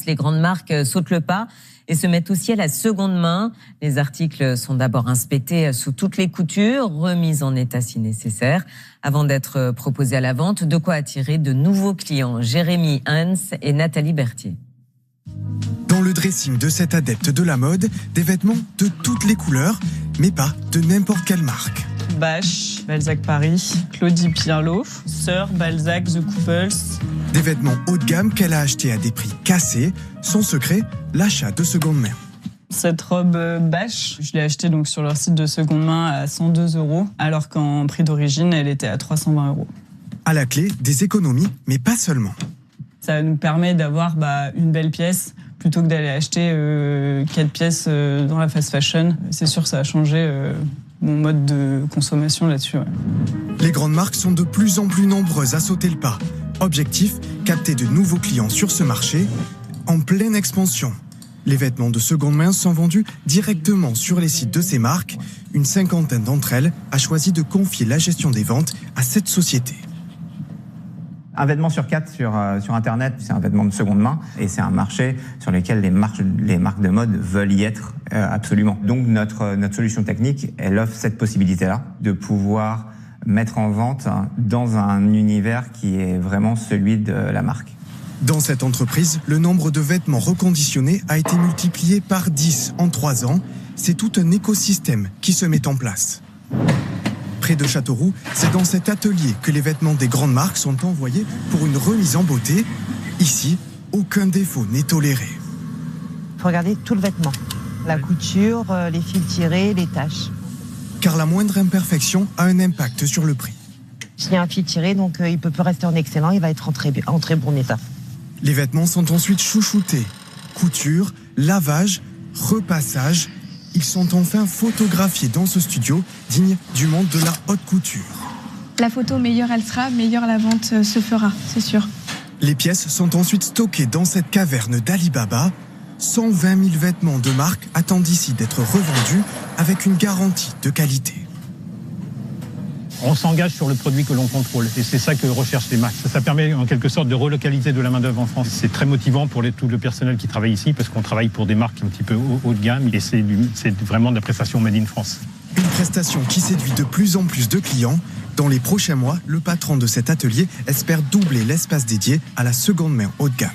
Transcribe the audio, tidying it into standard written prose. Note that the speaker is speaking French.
Les grandes marques sautent le pas et se mettent aussi à la seconde main. Les articles sont d'abord inspectés sous toutes les coutures, remis en état si nécessaire, avant d'être proposés à la vente. De quoi attirer de nouveaux clients. Jérémy Hans et Nathalie Berthier. Dans le dressing de cet adepte de la mode, des vêtements de toutes les couleurs, mais pas de n'importe quelle marque. Bache, Balzac Paris, Claudie Pierlot, Sœur, Balzac, The Couples. Des vêtements haut de gamme qu'elle a achetés à des prix cassés. Son secret, l'achat de seconde main. Cette robe Bache, je l'ai achetée donc sur leur site de seconde main à 102 €, alors qu'en prix d'origine, elle était à 320 €. À la clé, des économies, mais pas seulement. Ça nous permet d'avoir une belle pièce plutôt que d'aller acheter 4 pièces dans la fast fashion. C'est sûr que ça a changé mon mode de consommation là-dessus. Ouais. Les grandes marques sont de plus en plus nombreuses à sauter le pas. Objectif, capter de nouveaux clients sur ce marché en pleine expansion. Les vêtements de seconde main sont vendus directement sur les sites de ces marques. Une cinquantaine d'entre elles a choisi de confier la gestion des ventes à cette société. Un vêtement sur 4 sur Internet, c'est un vêtement de seconde main et c'est un marché sur lequel les marques de mode veulent y être absolument. Donc notre solution technique, elle offre cette possibilité-là de pouvoir mettre en vente dans un univers qui est vraiment celui de la marque. Dans cette entreprise, le nombre de vêtements reconditionnés a été multiplié par 10 en 3 ans. C'est tout un écosystème qui se met en place. Près de Châteauroux, c'est dans cet atelier que les vêtements des grandes marques sont envoyés pour une remise en beauté. Ici, aucun défaut n'est toléré. Il faut regarder tout le vêtement, la couture, les fils tirés, les taches. Car la moindre imperfection a un impact sur le prix. S'il y a un fil tiré, donc il peut plus rester en excellent, il va être en très bon état. Les vêtements sont ensuite chouchoutés. Couture, lavage, repassage. Ils sont enfin photographiés dans ce studio, digne du monde de la haute couture. La photo, meilleure elle sera, meilleure la vente se fera, c'est sûr. Les pièces sont ensuite stockées dans cette caverne d'Alibaba. 120 000 vêtements de marque attendent ici d'être revendus avec une garantie de qualité. On s'engage sur le produit que l'on contrôle et c'est ça que recherchent les marques. Ça permet en quelque sorte de relocaliser de la main-d'œuvre en France. C'est très motivant pour tout le personnel qui travaille ici parce qu'on travaille pour des marques un petit peu haut de gamme et c'est vraiment de la prestation Made in France. Une prestation qui séduit de plus en plus de clients. Dans les prochains mois, le patron de cet atelier espère doubler l'espace dédié à la seconde main haut de gamme.